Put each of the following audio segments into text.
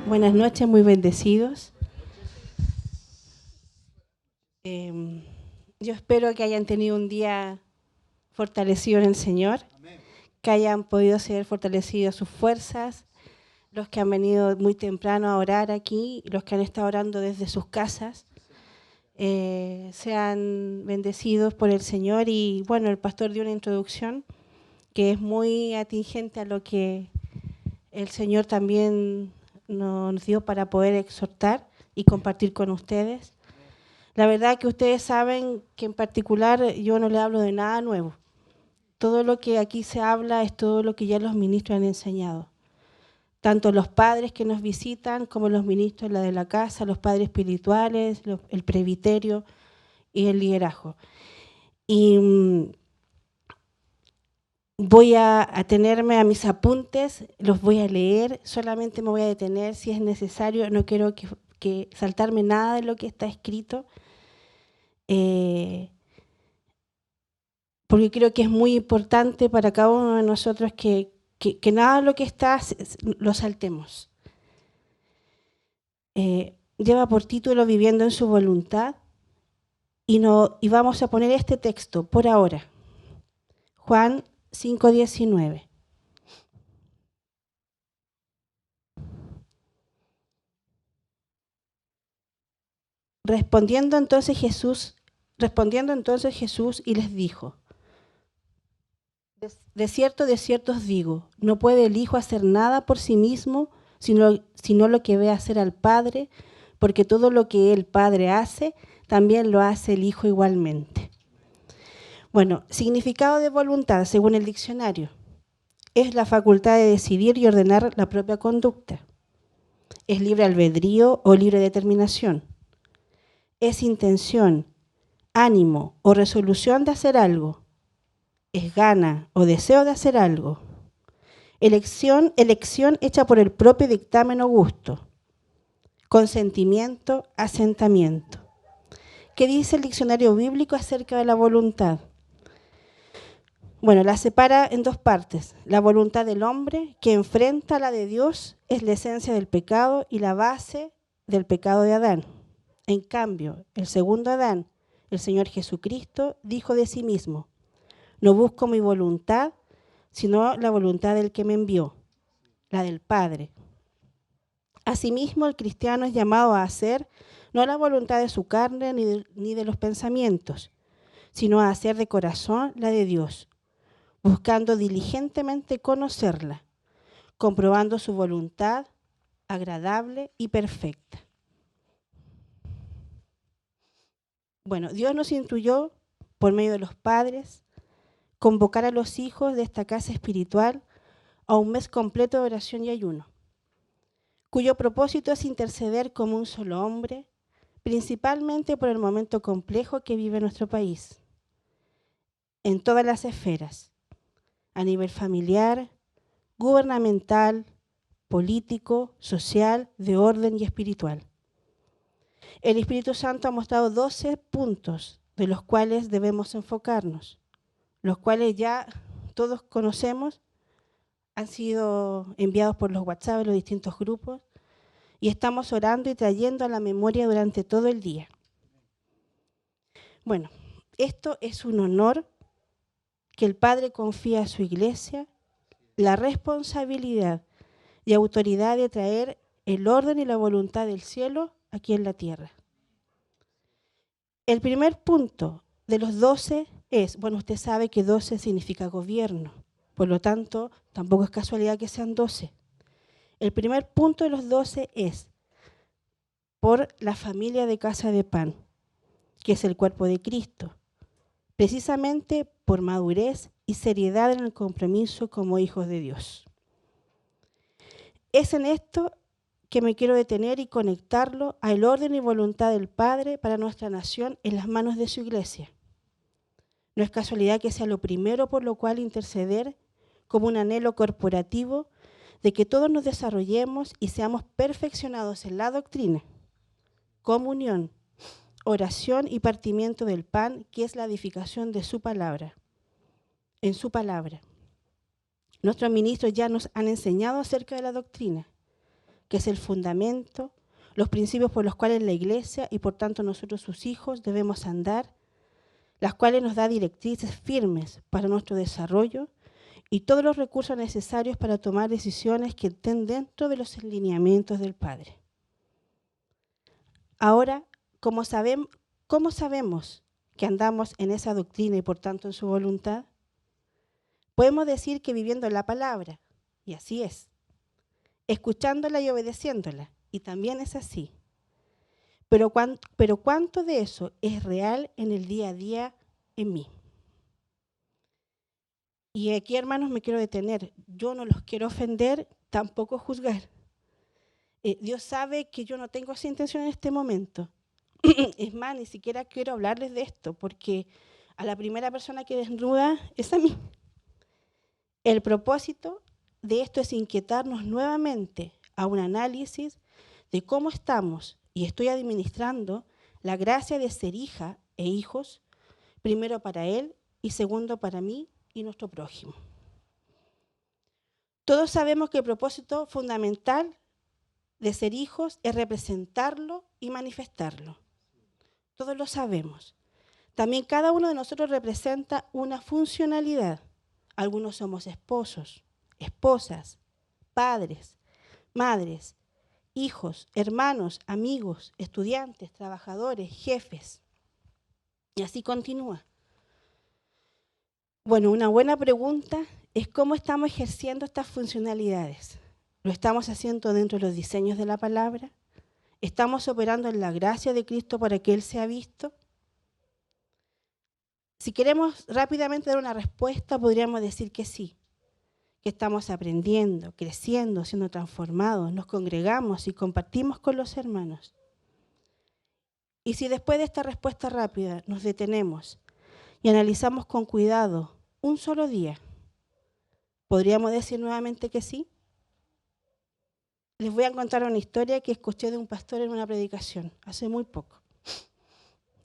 Buenas noches, muy bendecidos. Yo espero que hayan tenido un día fortalecido en el Señor, que hayan podido ser fortalecidas sus fuerzas, los que han venido muy temprano a orar aquí, los que han estado orando desde sus casas, sean bendecidos por el Señor. Y bueno, el pastor dio una introducción que es muy atingente a lo que el Señor también nos dio para poder exhortar y compartir con ustedes. La verdad que ustedes saben que en particular yo no le hablo de nada nuevo. Todo lo que aquí se habla es todo lo que ya los ministros han enseñado. Tanto los padres que nos visitan como los ministros de la casa, los padres espirituales, el presbiterio y el liderazgo. Y voy a atenerme a mis apuntes, los voy a leer, solamente me voy a detener si es necesario, no quiero que saltarme nada de lo que está escrito, porque creo que es muy importante para cada uno de nosotros que nada de lo que está lo saltemos. Lleva por título Viviendo en su voluntad y vamos a poner este texto por ahora, Juan 5:19. Respondiendo entonces Jesús y les dijo: de cierto os digo, no puede el Hijo hacer nada por sí mismo, sino lo que ve hacer al Padre, porque todo lo que el Padre hace, también lo hace el Hijo igualmente. Bueno, significado de voluntad, según el diccionario, es la facultad de decidir y ordenar la propia conducta. Es libre albedrío o libre determinación. Es intención, ánimo o resolución de hacer algo. Es gana o deseo de hacer algo. Elección hecha por el propio dictamen o gusto. Consentimiento, asentamiento. ¿Qué dice el diccionario bíblico acerca de la voluntad? Bueno, la separa en dos partes. La voluntad del hombre, que enfrenta a la de Dios, es la esencia del pecado y la base del pecado de Adán. En cambio, el segundo Adán, el Señor Jesucristo, dijo de sí mismo: no busco mi voluntad, sino la voluntad del que me envió, la del Padre. Asimismo, el cristiano es llamado a hacer no la voluntad de su carne ni de los pensamientos, sino a hacer de corazón la de Dios, buscando diligentemente conocerla, comprobando su voluntad agradable y perfecta. Bueno, Dios nos instruyó por medio de los padres convocar a los hijos de esta casa espiritual a un mes completo de oración y ayuno, cuyo propósito es interceder como un solo hombre, principalmente por el momento complejo que vive nuestro país, en todas las esferas, a nivel familiar, gubernamental, político, social, de orden y espiritual. El Espíritu Santo ha mostrado 12 puntos de los cuales debemos enfocarnos, los cuales ya todos conocemos, han sido enviados por los WhatsApp, los distintos grupos, y estamos orando y trayendo a la memoria durante todo el día. Bueno, esto es un honor que el Padre confía a su iglesia, la responsabilidad y autoridad de traer el orden y la voluntad del cielo aquí en la tierra. El primer punto de los 12 es, bueno, usted sabe que 12 significa gobierno, por lo tanto, tampoco es casualidad que sean 12. El primer punto de los 12 es por la familia de Casa de Pan, que es el cuerpo de Cristo, precisamente por madurez y seriedad en el compromiso como hijos de Dios. Es en esto que me quiero detener y conectarlo al orden y voluntad del Padre para nuestra nación en las manos de su iglesia. No es casualidad que sea lo primero por lo cual interceder como un anhelo corporativo de que todos nos desarrollemos y seamos perfeccionados en la doctrina, comunión, oración y partimiento del pan, que es la edificación de su palabra, en su palabra. Nuestros ministros ya nos han enseñado acerca de la doctrina, que es el fundamento, los principios por los cuales la Iglesia y por tanto nosotros sus hijos debemos andar, las cuales nos da directrices firmes para nuestro desarrollo y todos los recursos necesarios para tomar decisiones que estén dentro de los lineamientos del Padre. Ahora, ¿cómo sabemos que andamos en esa doctrina y por tanto en su voluntad? Podemos decir que viviendo la palabra, y así es, escuchándola y obedeciéndola, y también es así. Pero ¿cuánto de eso es real en el día a día en mí? Y aquí, hermanos, me quiero detener. Yo no los quiero ofender, tampoco juzgar. Dios sabe que yo no tengo esa intención en este momento. Es más, ni siquiera quiero hablarles de esto, porque a la primera persona que desnuda es a mí. El propósito de esto es inquietarnos nuevamente a un análisis de cómo estamos y estoy administrando la gracia de ser hija e hijos, primero para Él y segundo para mí y nuestro prójimo. Todos sabemos que el propósito fundamental de ser hijos es representarlo y manifestarlo. Todos lo sabemos. También cada uno de nosotros representa una funcionalidad. Algunos somos esposos, esposas, padres, madres, hijos, hermanos, amigos, estudiantes, trabajadores, jefes. Y así continúa. Bueno, una buena pregunta es cómo estamos ejerciendo estas funcionalidades. ¿Lo estamos haciendo dentro de los diseños de la palabra? ¿Estamos operando en la gracia de Cristo para que Él sea visto? Si queremos rápidamente dar una respuesta, podríamos decir que sí, que estamos aprendiendo, creciendo, siendo transformados, nos congregamos y compartimos con los hermanos. Y si después de esta respuesta rápida nos detenemos y analizamos con cuidado un solo día, ¿podríamos decir nuevamente que sí? Les voy a contar una historia que escuché de un pastor en una predicación hace muy poco.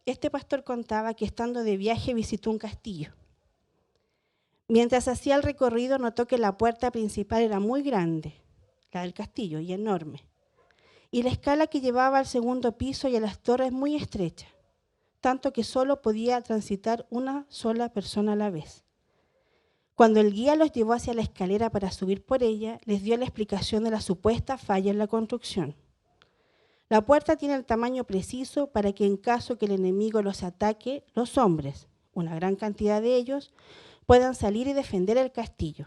Este pastor contaba que estando de viaje visitó un castillo. Mientras hacía el recorrido notó que la puerta principal era muy grande, la del castillo, y enorme. Y la escala que llevaba al segundo piso y a las torres muy estrecha, tanto que solo podía transitar una sola persona a la vez. Cuando el guía los llevó hacia la escalera para subir por ella, les dio la explicación de la supuesta falla en la construcción. La puerta tiene el tamaño preciso para que en caso que el enemigo los ataque, los hombres, una gran cantidad de ellos, puedan salir y defender el castillo.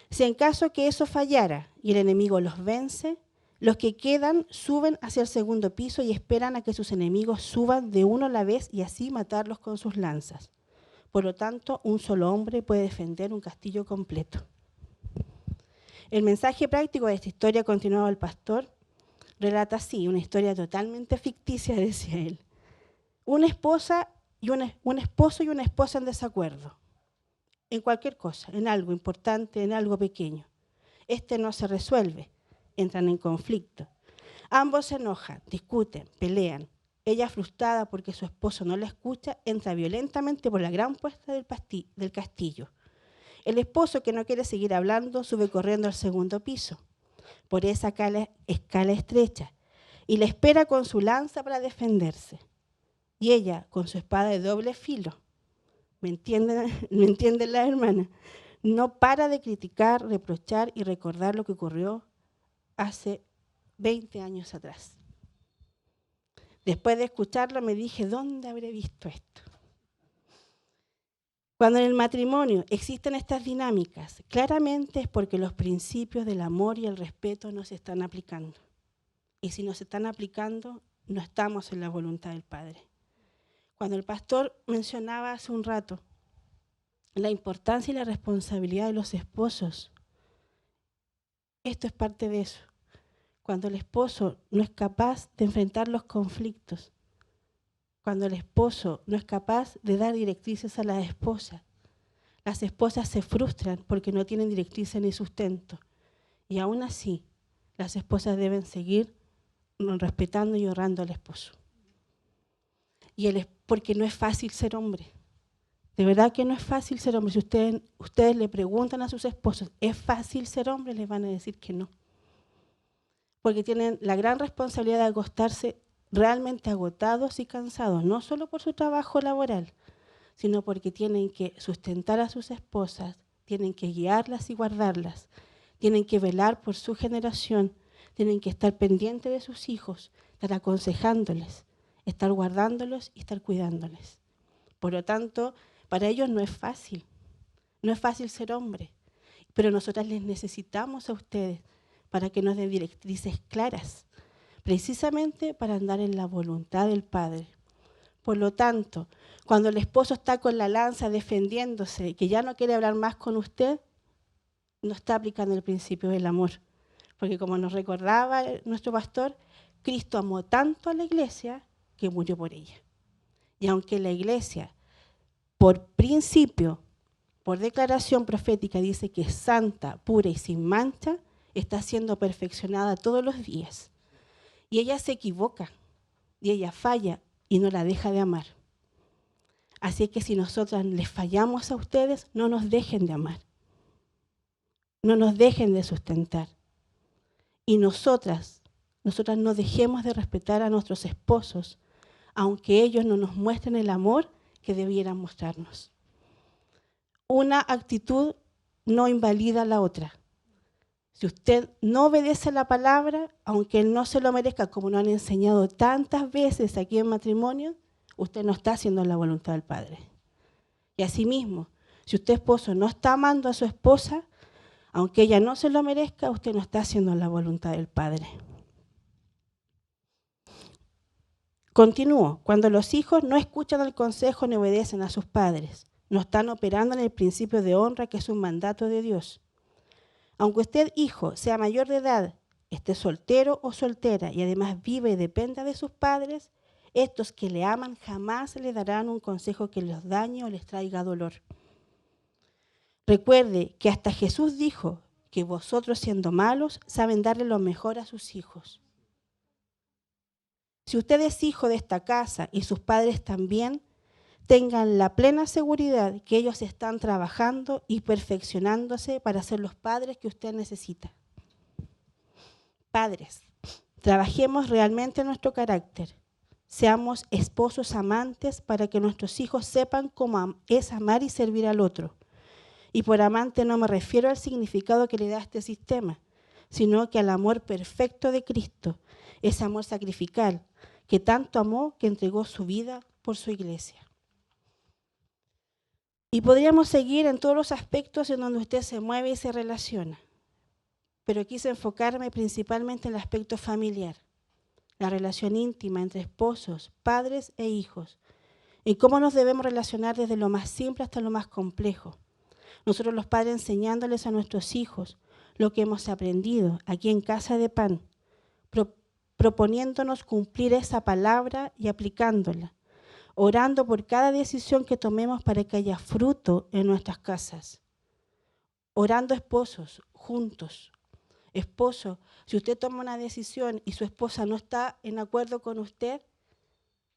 Si en caso que eso fallara y el enemigo los vence, los que quedan suben hacia el segundo piso y esperan a que sus enemigos suban de uno a la vez y así matarlos con sus lanzas. Por lo tanto, un solo hombre puede defender un castillo completo. El mensaje práctico de esta historia, continuaba el pastor, relata así, una historia totalmente ficticia, decía él. Un esposo y una esposa en desacuerdo, en cualquier cosa, en algo importante, en algo pequeño. Este no se resuelve, entran en conflicto. Ambos se enojan, discuten, pelean. Ella, frustrada porque su esposo no la escucha, entra violentamente por la gran puerta del castillo. El esposo, que no quiere seguir hablando, sube corriendo al segundo piso, por esa escala estrecha, y la espera con su lanza para defenderse. Y ella, con su espada de doble filo, ¿me entienden las hermanas? No para de criticar, reprochar y recordar lo que ocurrió hace 20 años atrás. Después de escucharlo me dije, ¿dónde habré visto esto? Cuando en el matrimonio existen estas dinámicas, claramente es porque los principios del amor y el respeto no se están aplicando. Y si no se están aplicando, no estamos en la voluntad del Padre. Cuando el pastor mencionaba hace un rato la importancia y la responsabilidad de los esposos, esto es parte de eso. Cuando el esposo no es capaz de enfrentar los conflictos, cuando el esposo no es capaz de dar directrices a las esposas se frustran porque no tienen directrices ni sustento. Y aún así, las esposas deben seguir respetando y honrando al esposo. Porque no es fácil ser hombre. De verdad que no es fácil ser hombre. Si ustedes le preguntan a sus esposos, ¿es fácil ser hombre? Les van a decir que no. Porque tienen la gran responsabilidad de acostarse realmente agotados y cansados, no solo por su trabajo laboral, sino porque tienen que sustentar a sus esposas, tienen que guiarlas y guardarlas, tienen que velar por su generación, tienen que estar pendientes de sus hijos, estar aconsejándoles, estar guardándolos y estar cuidándoles. Por lo tanto, para ellos no es fácil ser hombre, pero nosotras les necesitamos a ustedes para que nos den directrices claras, precisamente para andar en la voluntad del Padre. Por lo tanto, cuando el esposo está con la lanza defendiéndose, que ya no quiere hablar más con usted, no está aplicando el principio del amor. Porque como nos recordaba nuestro pastor, Cristo amó tanto a la iglesia que murió por ella. Y aunque la iglesia, por principio, por declaración profética, dice que es santa, pura y sin mancha, está siendo perfeccionada todos los días. Y ella se equivoca, y ella falla, y no la deja de amar. Así que si nosotras les fallamos a ustedes, no nos dejen de amar. No nos dejen de sustentar. Y nosotras no dejemos de respetar a nuestros esposos, aunque ellos no nos muestren el amor que debieran mostrarnos. Una actitud no invalida la otra. Si usted no obedece la palabra, aunque él no se lo merezca, como nos han enseñado tantas veces aquí en matrimonio, usted no está haciendo la voluntad del Padre. Y asimismo, si usted esposo no está amando a su esposa, aunque ella no se lo merezca, usted no está haciendo la voluntad del Padre. Continúo. Cuando los hijos no escuchan el consejo ni obedecen a sus padres, no están operando en el principio de honra, que es un mandato de Dios. Aunque usted, hijo, sea mayor de edad, esté soltero o soltera y además vive y dependa de sus padres, estos que le aman jamás le darán un consejo que los dañe o les traiga dolor. Recuerde que hasta Jesús dijo que vosotros, siendo malos, saben darle lo mejor a sus hijos. Si usted es hijo de esta casa y sus padres también, tengan la plena seguridad que ellos están trabajando y perfeccionándose para ser los padres que usted necesita. Padres, trabajemos realmente nuestro carácter. Seamos esposos amantes para que nuestros hijos sepan cómo es amar y servir al otro. Y por amante no me refiero al significado que le da este sistema, sino que al amor perfecto de Cristo, ese amor sacrificial, que tanto amó que entregó su vida por su iglesia. Y podríamos seguir en todos los aspectos en donde usted se mueve y se relaciona, pero quise enfocarme principalmente en el aspecto familiar, la relación íntima entre esposos, padres e hijos, y cómo nos debemos relacionar desde lo más simple hasta lo más complejo. Nosotros los padres enseñándoles a nuestros hijos lo que hemos aprendido aquí en Casa de Pan, proponiéndonos cumplir esa palabra y aplicándola, orando por cada decisión que tomemos para que haya fruto en nuestras casas. Orando esposos, juntos. Esposo, si usted toma una decisión y su esposa no está en acuerdo con usted,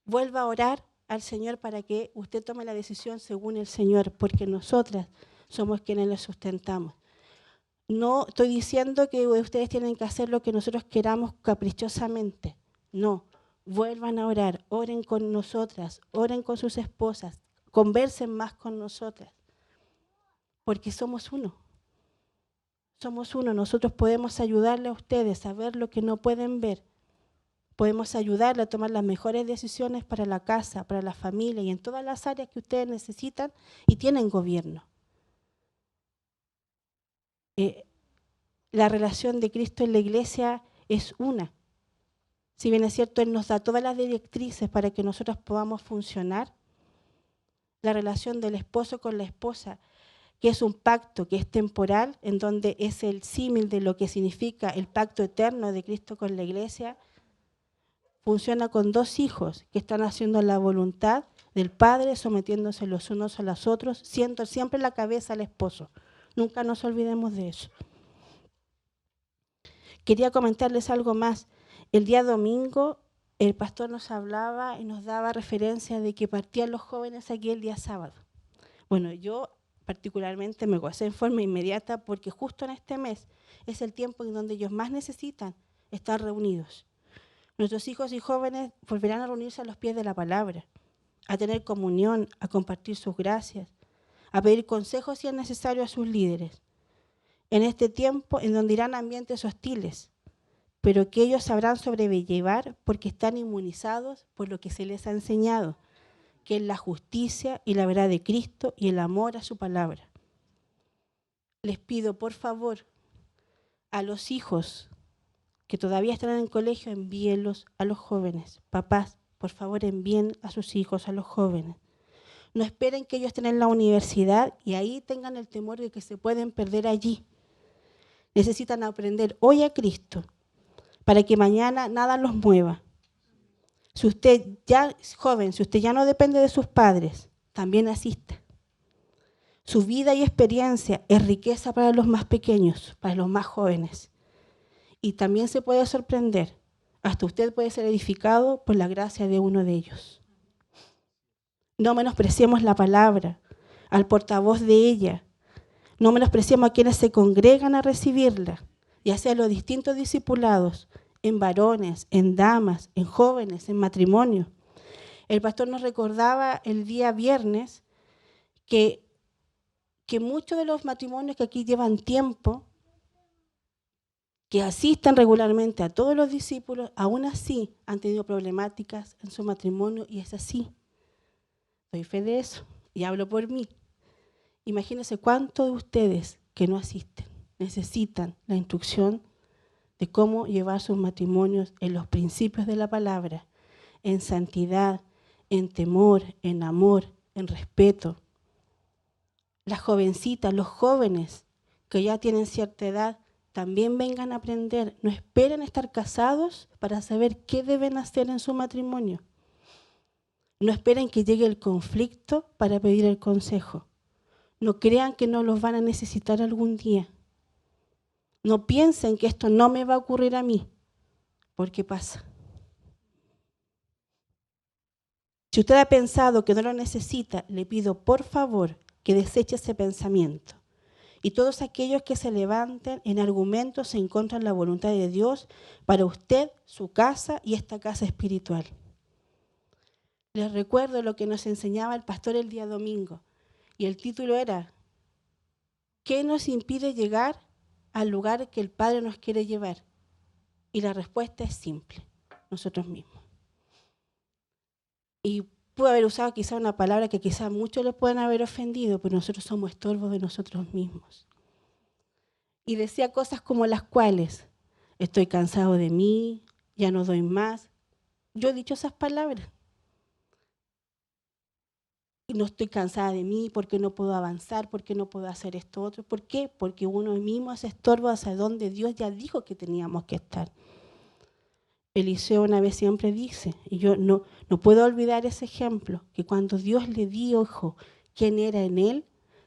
vuelva a orar al Señor para que usted tome la decisión según el Señor, porque nosotras somos quienes le sustentamos. No estoy diciendo que ustedes tienen que hacer lo que nosotros queramos caprichosamente. No, vuelvan a orar, oren con nosotras, oren con sus esposas, conversen más con nosotras, porque somos uno. Somos uno, nosotros podemos ayudarle a ustedes a ver lo que no pueden ver. Podemos ayudarle a tomar las mejores decisiones para la casa, para la familia y en todas las áreas que ustedes necesitan y tienen gobierno. La relación de Cristo en la iglesia es una. Si bien es cierto, Él nos da todas las directrices para que nosotros podamos funcionar, la relación del esposo con la esposa, que es un pacto que es temporal, en donde es el símil de lo que significa el pacto eterno de Cristo con la iglesia, funciona con dos hijos que están haciendo la voluntad del Padre, sometiéndose los unos a los otros, siendo siempre la cabeza al esposo. Nunca nos olvidemos de eso. Quería comentarles algo más. El día domingo el pastor nos hablaba y nos daba referencia de que partían los jóvenes aquí el día sábado. Bueno, yo particularmente me gocé en forma inmediata porque justo en este mes es el tiempo en donde ellos más necesitan estar reunidos. Nuestros hijos y jóvenes volverán a reunirse a los pies de la palabra, a tener comunión, a compartir sus gracias, a pedir consejos si es necesario a sus líderes. En este tiempo en donde irán a ambientes hostiles, pero que ellos sabrán sobrellevar porque están inmunizados por lo que se les ha enseñado, que es la justicia y la verdad de Cristo y el amor a su palabra. Les pido, por favor, a los hijos que todavía están en el colegio, envíenlos a los jóvenes. Papás, por favor, envíen a sus hijos a los jóvenes. No esperen que ellos estén en la universidad y ahí tengan el temor de que se pueden perder allí. Necesitan aprender hoy a Cristo para que mañana nada los mueva. Si usted ya es joven, si usted ya no depende de sus padres, también asista. Su vida y experiencia es riqueza para los más pequeños, para los más jóvenes. Y también se puede sorprender. Hasta usted puede ser edificado por la gracia de uno de ellos. No menospreciemos la palabra, al portavoz de ella. No menospreciemos a quienes se congregan a recibirla, ya sea los distintos discipulados, en varones, en damas, en jóvenes, en matrimonio. El pastor nos recordaba el día viernes que muchos de los matrimonios que aquí llevan tiempo, que asistan regularmente a todos los discípulos, aún así han tenido problemáticas en su matrimonio y es así. Doy fe de eso y hablo por mí. Imagínense cuántos de ustedes que no asisten necesitan la instrucción de cómo llevar sus matrimonios en los principios de la palabra, en santidad, en temor, en amor, en respeto. Las jovencitas, los jóvenes que ya tienen cierta edad, también vengan a aprender. No esperen estar casados para saber qué deben hacer en su matrimonio. No esperen que llegue el conflicto para pedir el consejo. No crean que no los van a necesitar algún día. No piensen que esto no me va a ocurrir a mí, porque pasa. Si usted ha pensado que no lo necesita, le pido por favor que deseche ese pensamiento. Y todos aquellos que se levanten en argumentos en contra de la voluntad de Dios para usted, su casa y esta casa espiritual. Les recuerdo lo que nos enseñaba el pastor el día domingo. Y el título era, ¿qué nos impide llegar al lugar que el Padre nos quiere llevar? Y la respuesta es simple, nosotros mismos. Y pude haber usado quizá una palabra que quizá muchos le pueden haber ofendido, pero nosotros somos estorbos de nosotros mismos. Y decía cosas como las cuales, estoy cansado de mí, ya no doy más. Yo he dicho esas palabras. Y no estoy cansada de mí, porque no puedo avanzar, porque no puedo hacer esto otro. ¿Por qué? Porque uno mismo es estorbo hacia donde Dios ya dijo que teníamos que estar. Eliseo una vez siempre dice, y yo no puedo olvidar ese ejemplo, que cuando Dios le dijo quién era en él,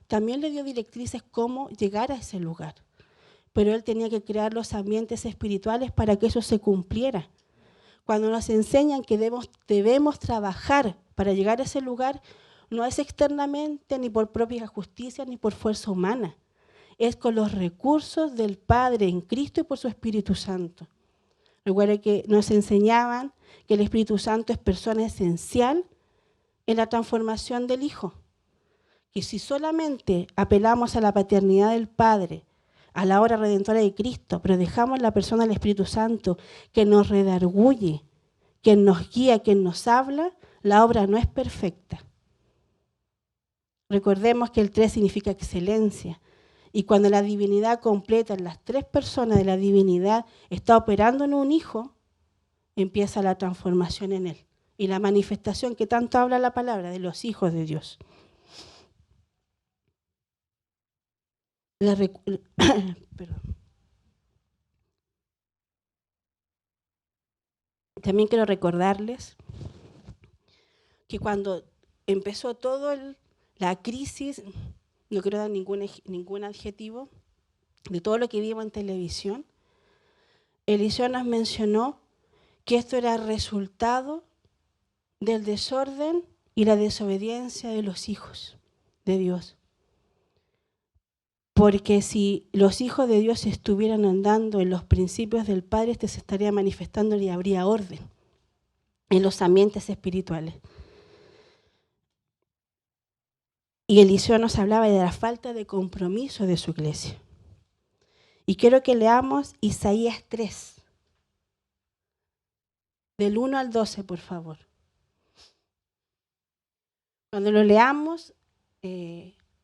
también le dio directrices cómo llegar a ese lugar. Pero él tenía que crear los ambientes espirituales para que eso se cumpliera. Cuando nos enseñan que debemos trabajar para llegar a ese lugar, no es externamente, ni por propia justicia, ni por fuerza humana. Es con los recursos del Padre en Cristo y por su Espíritu Santo. Recuerden que nos enseñaban que el Espíritu Santo es persona esencial en la transformación del Hijo. Que si solamente apelamos a la paternidad del Padre, a la obra redentora de Cristo, pero dejamos la persona del Espíritu Santo que nos redarguye, que nos guía, que nos habla, la obra no es perfecta. Recordemos que el 3 significa excelencia. Y cuando la divinidad completa, las 3 personas de la divinidad está operando en un hijo, empieza la transformación en él. Y la manifestación que tanto habla la palabra de los hijos de Dios. También quiero recordarles que cuando empezó la crisis, no quiero dar ningún adjetivo, de todo lo que vimos en televisión, Eliseo nos mencionó que esto era resultado del desorden y la desobediencia de los hijos de Dios. Porque si los hijos de Dios estuvieran andando en los principios del Padre, este se estaría manifestando y habría orden en los ambientes espirituales. Y Eliseo nos hablaba de la falta de compromiso de su iglesia. Y quiero que leamos Isaías 3, del 1 al 12, por favor. Cuando lo leamos,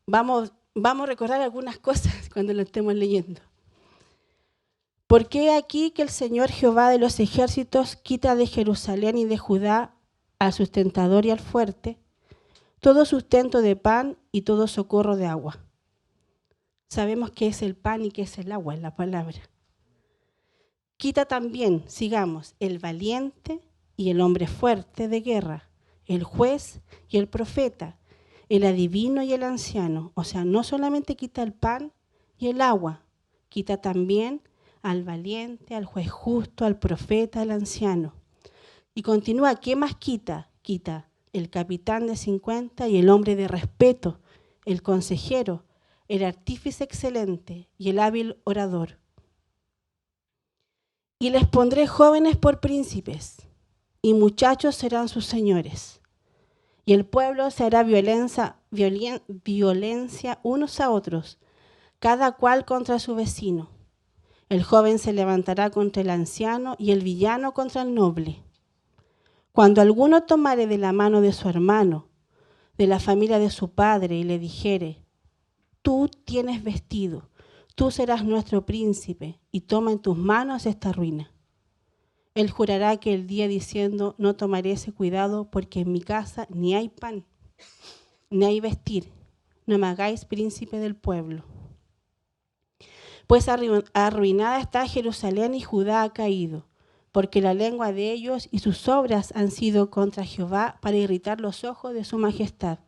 vamos a recordar algunas cosas cuando lo estemos leyendo. Porque aquí que el Señor Jehová de los ejércitos quita de Jerusalén y de Judá al sustentador y al fuerte, todo sustento de pan y todo socorro de agua. Sabemos qué es el pan y qué es el agua en la palabra. Quita también, sigamos, el valiente y el hombre fuerte de guerra, el juez y el profeta, el adivino y el anciano. O sea, no solamente quita el pan y el agua, quita también al valiente, al juez justo, al profeta, al anciano. Y continúa, ¿qué más quita? Quita el capitán de 50 y el hombre de respeto, el consejero, el artífice excelente y el hábil orador. Y les pondré jóvenes por príncipes, y muchachos serán sus señores. Y el pueblo se hará violencia unos a otros, cada cual contra su vecino. El joven se levantará contra el anciano y el villano contra el noble. Cuando alguno tomare de la mano de su hermano, de la familia de su padre, y le dijere, tú tienes vestido, tú serás nuestro príncipe, y toma en tus manos esta ruina. Él jurará aquel día diciendo, no tomaré ese cuidado, porque en mi casa ni hay pan, ni hay vestir, no me hagáis príncipe del pueblo. Pues arruinada está Jerusalén y Judá ha caído, porque la lengua de ellos y sus obras han sido contra Jehová para irritar los ojos de su majestad.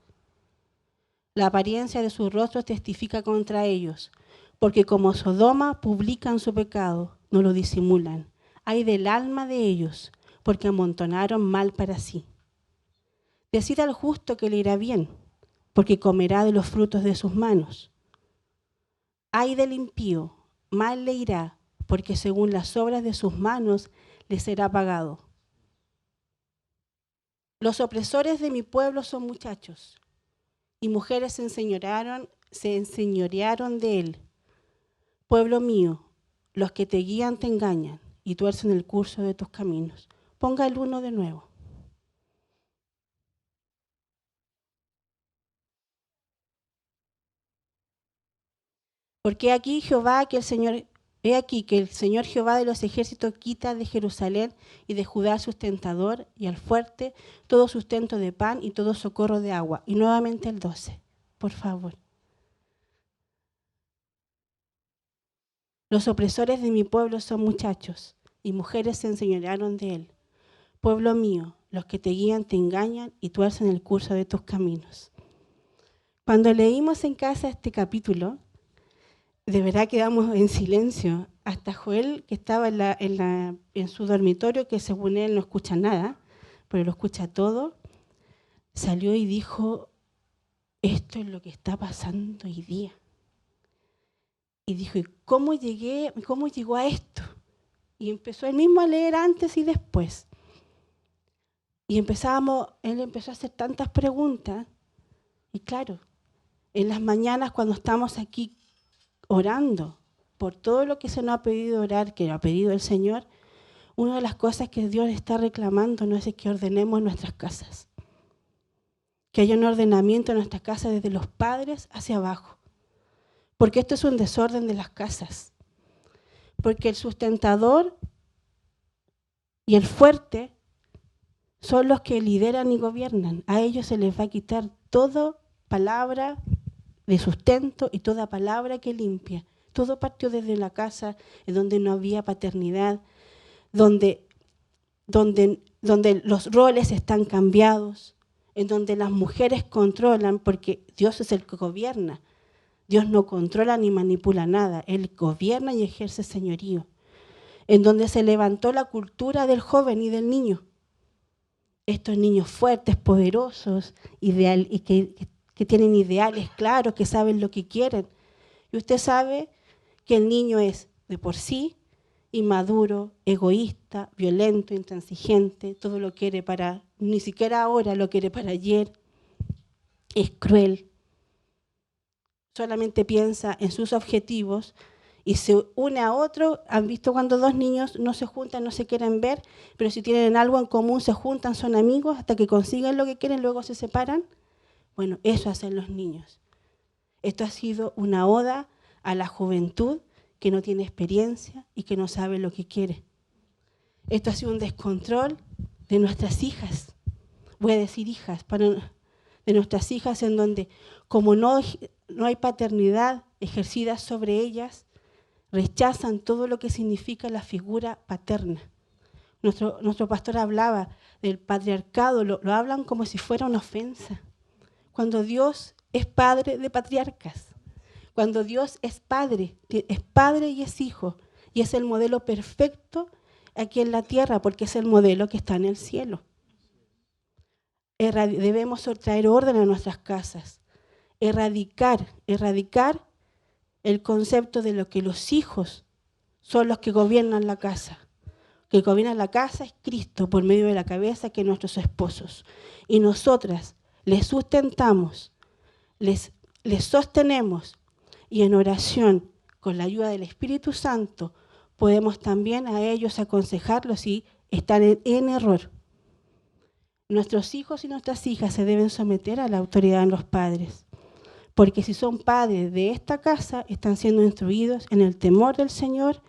La apariencia de sus rostros testifica contra ellos, porque como Sodoma publican su pecado, no lo disimulan. Ay del alma de ellos, porque amontonaron mal para sí. Decid al justo que le irá bien, porque comerá de los frutos de sus manos. Ay del impío, mal le irá, porque según las obras de sus manos le será pagado. Los opresores de mi pueblo son muchachos, y mujeres se enseñorearon de él. Pueblo mío, los que te guían te engañan y tuercen el curso de tus caminos. Ponga el 1 de nuevo. Porque aquí he aquí que el Señor Jehová de los ejércitos quita de Jerusalén y de Judá al sustentador y al fuerte todo sustento de pan y todo socorro de agua. Y nuevamente el 12, por favor. Los opresores de mi pueblo son muchachos, y mujeres se enseñorearon de él. Pueblo mío, los que te guían te engañan y tuercen el curso de tus caminos. Cuando leímos en casa este capítulo, de verdad quedamos en silencio. Hasta Joel, que estaba en su dormitorio, que según él no escucha nada, pero lo escucha todo, salió y dijo, esto es lo que está pasando hoy día. Y dijo, ¿y cómo llegó a esto? Y empezó él mismo a leer antes y después. Y él empezó a hacer tantas preguntas. Y claro, en las mañanas cuando estamos aquí orando por todo lo que se nos ha pedido orar, que lo ha pedido el Señor, una de las cosas que Dios está reclamando no es que ordenemos nuestras casas. Que haya un ordenamiento en nuestras casas desde los padres hacia abajo. Porque esto es un desorden de las casas. Porque el sustentador y el fuerte son los que lideran y gobiernan. A ellos se les va a quitar toda palabra de sustento y toda palabra que limpia. Todo partió desde la casa en donde no había paternidad, donde los roles están cambiados, en donde las mujeres controlan, porque Dios es el que gobierna. Dios no controla ni manipula nada, Él gobierna y ejerce señorío. en donde se levantó la cultura del joven y del niño. Estos niños fuertes, poderosos, y que tienen ideales claros, que saben lo que quieren. Y usted sabe que el niño es de por sí inmaduro, egoísta, violento, intransigente, todo lo quiere para, ni siquiera ahora lo quiere para ayer, es cruel, solamente piensa en sus objetivos y se une a otro. ¿Han visto cuando dos niños no se juntan, no se quieren ver, pero si tienen algo en común se juntan, son amigos, hasta que consiguen lo que quieren, luego se separan? Bueno, eso hacen los niños. Esto ha sido una oda a la juventud que no tiene experiencia y que no sabe lo que quiere. Esto ha sido un descontrol de nuestras hijas, voy a decir hijas, de nuestras hijas, en donde como no hay paternidad ejercida sobre ellas, rechazan todo lo que significa la figura paterna. Nuestro pastor hablaba del patriarcado, lo hablan como si fuera una ofensa, cuando Dios es padre de patriarcas. Cuando Dios es padre y es hijo, y es el modelo perfecto aquí en la tierra, porque es el modelo que está en el cielo. Debemos traer orden a nuestras casas, erradicar el concepto de lo que los hijos son los que gobiernan la casa. Que gobierna la casa es Cristo por medio de la cabeza, que nuestros esposos. Y nosotras les sustentamos, les sostenemos, y en oración, con la ayuda del Espíritu Santo, podemos también a ellos aconsejarlos si están en error. Nuestros hijos y nuestras hijas se deben someter a la autoridad de los padres, porque si son padres de esta casa, están siendo instruidos en el temor del Señor,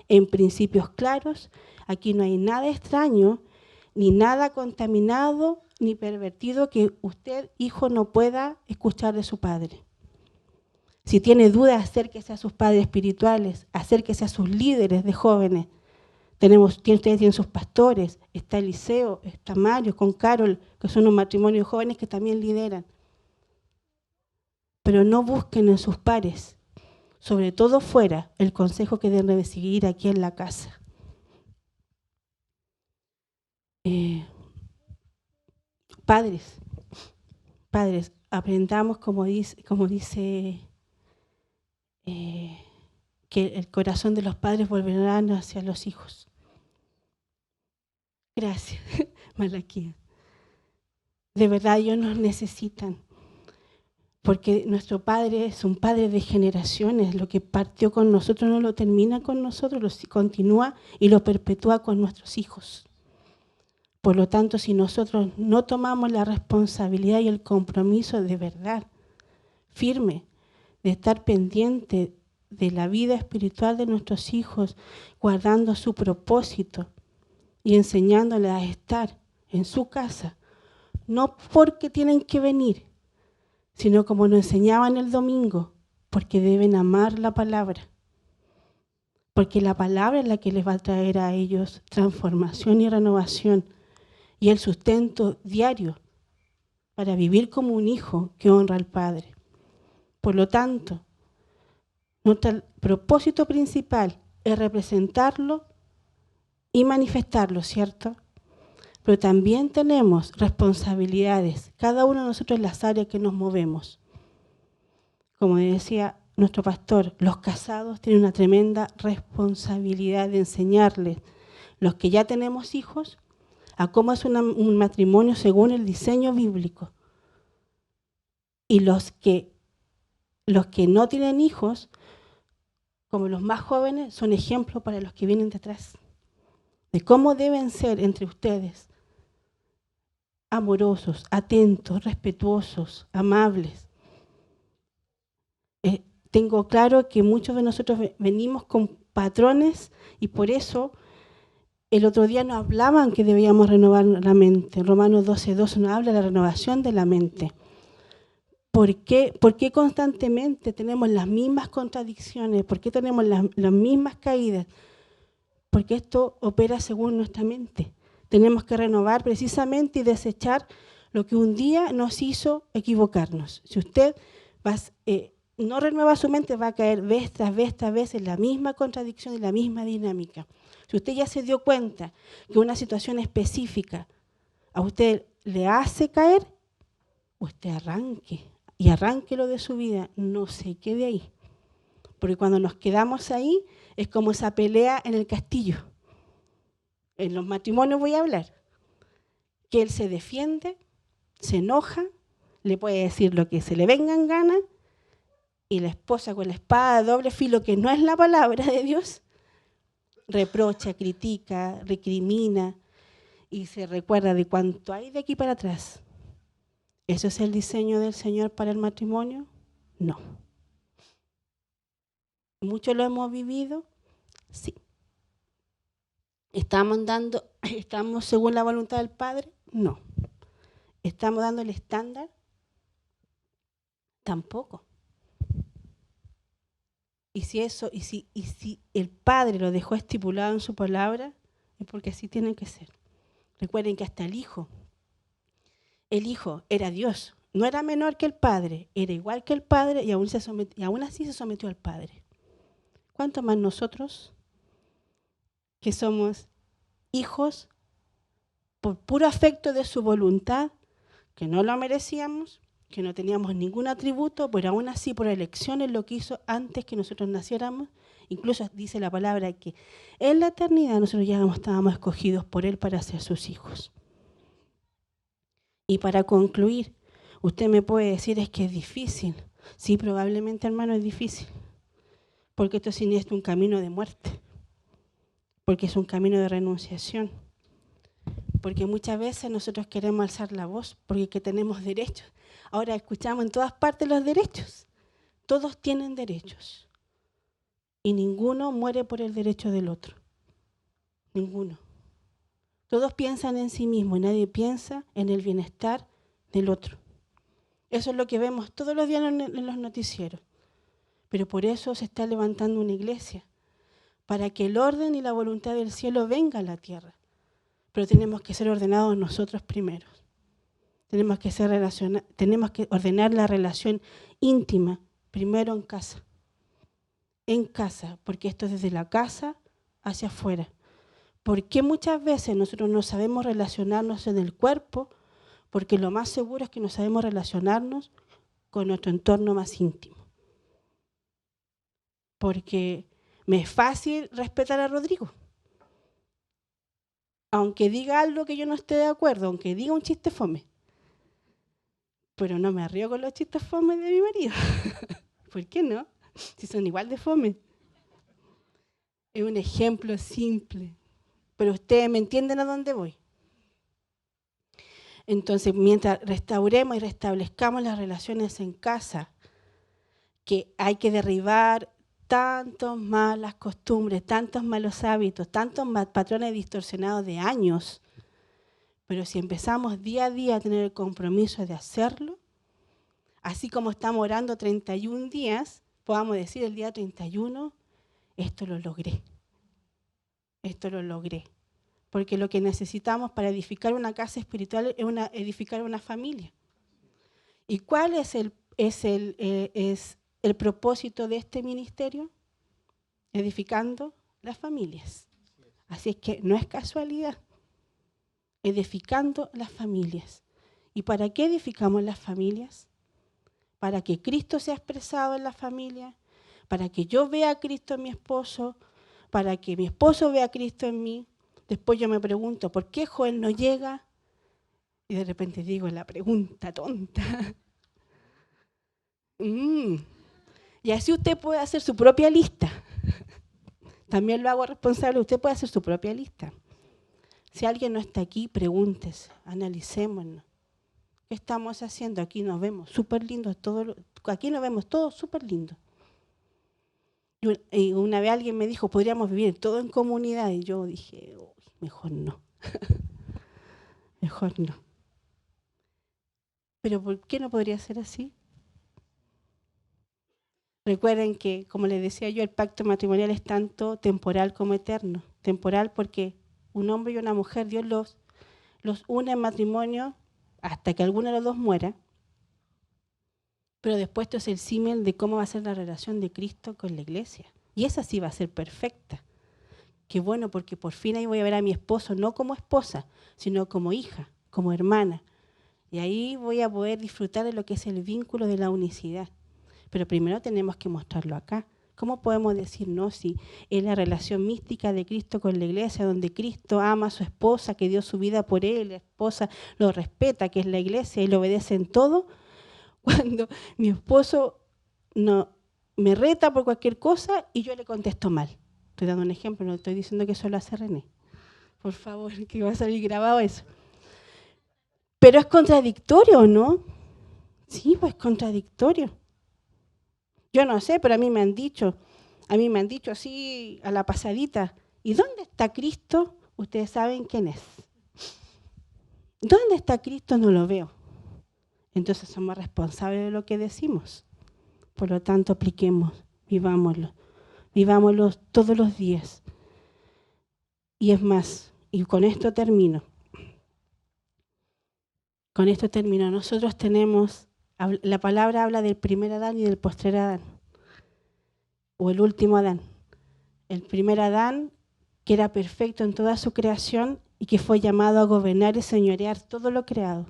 en principios claros. Aquí no hay nada extraño, ni nada contaminado, ni pervertido que usted, hijo, no pueda escuchar de su padre. Si tiene dudas, acérquese a sus padres espirituales, acérquese a sus líderes de jóvenes. Ustedes tienen sus pastores, está Eliseo, está Mario con Carol, que son un matrimonio de jóvenes que también lideran. Pero no busquen en sus pares, sobre todo fuera, el consejo que deben recibir aquí en la casa. Padres, aprendamos, como dice que el corazón de los padres volverá hacia los hijos. Gracias, Malaquía. De verdad, ellos nos necesitan, porque nuestro Padre es un Padre de generaciones. Lo que partió con nosotros no lo termina con nosotros, lo continúa y lo perpetúa con nuestros hijos. Por lo tanto, si nosotros no tomamos la responsabilidad y el compromiso de verdad, firme, de estar pendiente de la vida espiritual de nuestros hijos, guardando su propósito y enseñándoles a estar en su casa, no porque tienen que venir, sino como nos enseñaban el domingo, porque deben amar la palabra. Porque la palabra es la que les va a traer a ellos transformación y renovación y el sustento diario para vivir como un hijo que honra al Padre. Por lo tanto, nuestro propósito principal es representarlo y manifestarlo, ¿cierto? Pero también tenemos responsabilidades, cada uno de nosotros en las áreas que nos movemos. Como decía nuestro pastor, los casados tienen una tremenda responsabilidad de enseñarles, los que ya tenemos hijos, a cómo es un matrimonio según el diseño bíblico. Y los que no tienen hijos, como los más jóvenes, son ejemplos para los que vienen detrás, de cómo deben ser entre ustedes, amorosos, atentos, respetuosos, amables. Tengo claro que muchos de nosotros venimos con patrones y por eso el otro día nos hablaban que debíamos renovar la mente. Romanos 12:12 nos habla de la renovación de la mente. ¿Por qué constantemente tenemos las mismas contradicciones? ¿Por qué tenemos las mismas caídas? Porque esto opera según nuestra mente. Tenemos que renovar precisamente y desechar lo que un día nos hizo equivocarnos. Si usted no renueva su mente, va a caer vez tras vez en la misma contradicción y la misma dinámica. Si usted ya se dio cuenta que una situación específica a usted le hace caer, usted arranque y arránquelo de su vida, no se quede ahí. Porque cuando nos quedamos ahí es como esa pelea en el castillo. En los matrimonios voy a hablar. Que él se defiende, se enoja, le puede decir lo que se le venga en gana, y la esposa con la espada de doble filo, que no es la palabra de Dios, reprocha, critica, recrimina y se recuerda de cuánto hay de aquí para atrás. ¿Eso es el diseño del Señor para el matrimonio? No. ¿Muchos lo hemos vivido? Sí. ¿Estamos según la voluntad del Padre? No. ¿Estamos dando el estándar? Tampoco. Y si el Padre lo dejó estipulado en su palabra, es porque así tiene que ser. Recuerden que hasta el Hijo era Dios, no era menor que el Padre, era igual que el Padre y aún así se sometió al Padre. ¿Cuánto más nosotros, que somos hijos por puro afecto de su voluntad, que no lo merecíamos, que no teníamos ningún atributo, pero aún así por elecciones lo que hizo antes que nosotros naciéramos? Incluso dice la palabra que en la eternidad nosotros ya estábamos escogidos por Él para ser sus hijos. Y para concluir, usted me puede decir, es que es difícil. Sí, probablemente, hermano, es difícil. Porque esto es un camino de muerte. Porque es un camino de renunciación. Porque muchas veces nosotros queremos alzar la voz porque tenemos derechos. Ahora escuchamos en todas partes los derechos. Todos tienen derechos. Y ninguno muere por el derecho del otro. Ninguno. Todos piensan en sí mismos y nadie piensa en el bienestar del otro. Eso es lo que vemos todos los días en los noticieros. Pero por eso se está levantando una iglesia, para que el orden y la voluntad del cielo venga a la tierra. Pero tenemos que ser ordenados nosotros primeros. Tenemos que ordenar la relación íntima primero en casa. En casa, porque esto es desde la casa hacia afuera. ¿Por qué muchas veces nosotros no sabemos relacionarnos en el cuerpo? Porque lo más seguro es que no sabemos relacionarnos con nuestro entorno más íntimo. Porque me es fácil respetar a Rodrigo. Aunque diga algo que yo no esté de acuerdo, aunque diga un chiste fome. Pero no me río con los chistes fome de mi marido. ¿Por qué no? Si son igual de fome. Es un ejemplo simple. Pero ustedes me entienden a dónde voy. Entonces, mientras restauremos y restablezcamos las relaciones en casa, que hay que derribar tantas malas costumbres, tantos malos hábitos, tantos patrones distorsionados de años, pero si empezamos día a día a tener el compromiso de hacerlo, así como estamos orando 31 días, podamos decir el día 31, esto lo logré. Esto lo logré. Porque lo que necesitamos para edificar una casa espiritual es edificar una familia. ¿Y cuál es el propósito de este ministerio? Edificando las familias. Así es que no es casualidad. Edificando las familias. ¿Y para qué edificamos las familias? Para que Cristo sea expresado en la familia, para que yo vea a Cristo en mi esposo, para que mi esposo vea a Cristo en mí. Después yo me pregunto, ¿por qué Joel no llega? Y de repente digo, la pregunta tonta. Y así usted puede hacer su propia lista. También lo hago responsable, usted puede hacer su propia lista. Si alguien no está aquí, pregúntese, analicémonos. ¿Qué estamos haciendo? Aquí nos vemos súper lindos, aquí nos vemos todos súper lindos. Y una vez alguien me dijo, podríamos vivir todo en comunidad, y yo dije, mejor no. Mejor no. ¿Pero por qué no podría ser así? Recuerden que, como les decía yo, el pacto matrimonial es tanto temporal como eterno. Temporal porque un hombre y una mujer, Dios los une en matrimonio hasta que alguno de los dos muera. Pero después esto es el símil de cómo va a ser la relación de Cristo con la iglesia. Y esa sí va a ser perfecta. Qué bueno, porque por fin ahí voy a ver a mi esposo no como esposa, sino como hija, como hermana. Y ahí voy a poder disfrutar de lo que es el vínculo de la unicidad. Pero primero tenemos que mostrarlo acá. ¿Cómo podemos decir no si es la relación mística de Cristo con la iglesia, donde Cristo ama a su esposa, que dio su vida por él, la esposa lo respeta, que es la iglesia, y lo obedece en todo? Cuando mi esposo no me reta por cualquier cosa y yo le contesto mal. Estoy dando un ejemplo, no estoy diciendo que eso lo hace René. Por favor, que va a salir grabado eso. Pero es contradictorio, ¿no? Sí, pues contradictorio. Yo no sé, pero a mí me han dicho así a la pasadita, ¿y dónde está Cristo? Ustedes saben quién es. ¿Dónde está Cristo? No lo veo. Entonces somos responsables de lo que decimos. Por lo tanto, apliquemos, vivámoslo todos los días. Y es más, y con esto termino. Nosotros tenemos, la palabra habla del primer Adán y del postrer Adán, o el último Adán. El primer Adán, que era perfecto en toda su creación y que fue llamado a gobernar y señorear todo lo creado.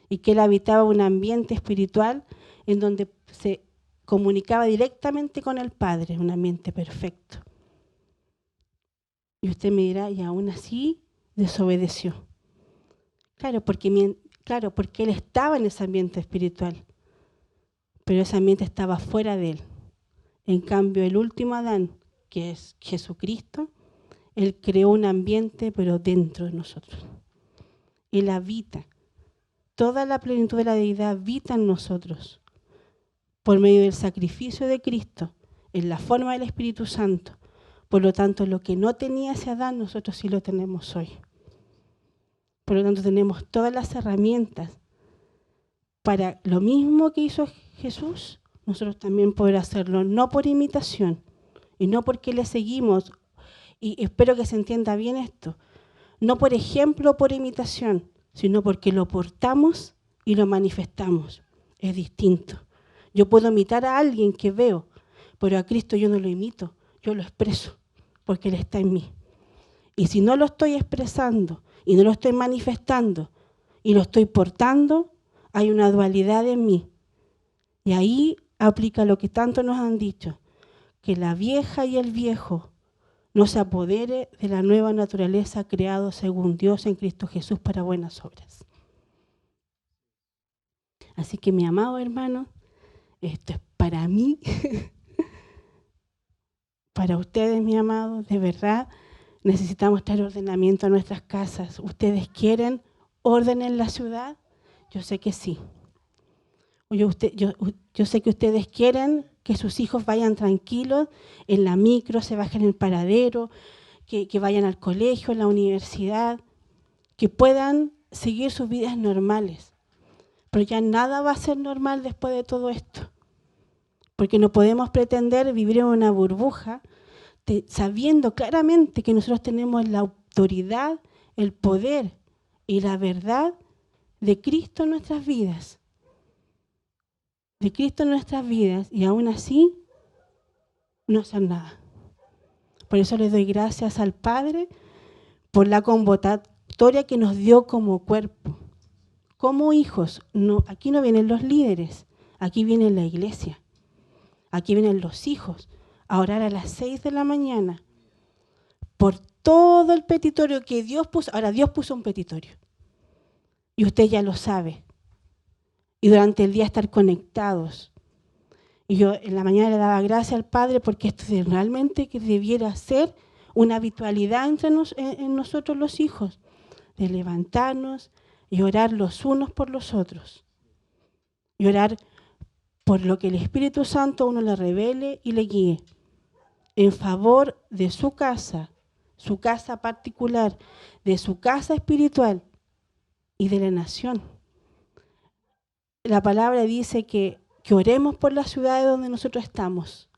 Y que él habitaba un ambiente espiritual en donde se comunicaba directamente con el Padre, un ambiente perfecto. Y usted me dirá, y aún así desobedeció. Claro, porque él estaba en ese ambiente espiritual, pero ese ambiente estaba fuera de él. En cambio, el último Adán, que es Jesucristo, él creó un ambiente, pero dentro de nosotros. Él habita. Toda la plenitud de la deidad habita en nosotros por medio del sacrificio de Cristo, en la forma del Espíritu Santo. Por lo tanto, lo que no tenía ese Adán, nosotros sí lo tenemos hoy. Por lo tanto, tenemos todas las herramientas para lo mismo que hizo Jesús, nosotros también poder hacerlo, no por imitación y no porque le seguimos, y espero que se entienda bien esto, no por ejemplo o por imitación, sino porque lo portamos y lo manifestamos. Es distinto. Yo puedo imitar a alguien que veo, pero a Cristo yo no lo imito, yo lo expreso, porque Él está en mí. Y si no lo estoy expresando y no lo estoy manifestando y lo estoy portando, hay una dualidad en mí. Y ahí aplica lo que tanto nos han dicho, que la vieja y el viejo no se apodere de la nueva naturaleza creado según Dios en Cristo Jesús para buenas obras. Así que, mi amado hermano, esto es para mí, para ustedes, mi amado, de verdad, necesitamos traer ordenamiento a nuestras casas. ¿Ustedes quieren orden en la ciudad? Yo sé que sí. Yo sé que ustedes quieren que sus hijos vayan tranquilos en la micro, se bajen en el paradero, que vayan al colegio, a la universidad, que puedan seguir sus vidas normales. Pero ya nada va a ser normal después de todo esto. Porque no podemos pretender vivir en una burbuja sabiendo claramente que nosotros tenemos la autoridad, el poder y la verdad de Cristo en nuestras vidas. De Cristo en nuestras vidas, y aún así no hacer nada. Por eso le doy gracias al Padre por la convocatoria que nos dio como cuerpo, como hijos. No, aquí no vienen los líderes, aquí viene la iglesia, aquí vienen los hijos a orar a las 6 de la mañana por todo el petitorio que Dios puso. Ahora, Dios puso un petitorio y usted ya lo sabe. Y durante el día estar conectados. Y yo en la mañana le daba gracias al Padre porque esto realmente que debiera ser una habitualidad entre en nosotros los hijos, de levantarnos y orar los unos por los otros. Y orar por lo que el Espíritu Santo a uno le revele y le guíe, en favor de su casa particular, de su casa espiritual y de la nación. La palabra dice que oremos por las ciudades donde nosotros estamos,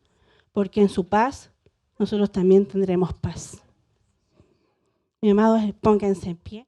porque en su paz nosotros también tendremos paz. Mi amados, pónganse en pie.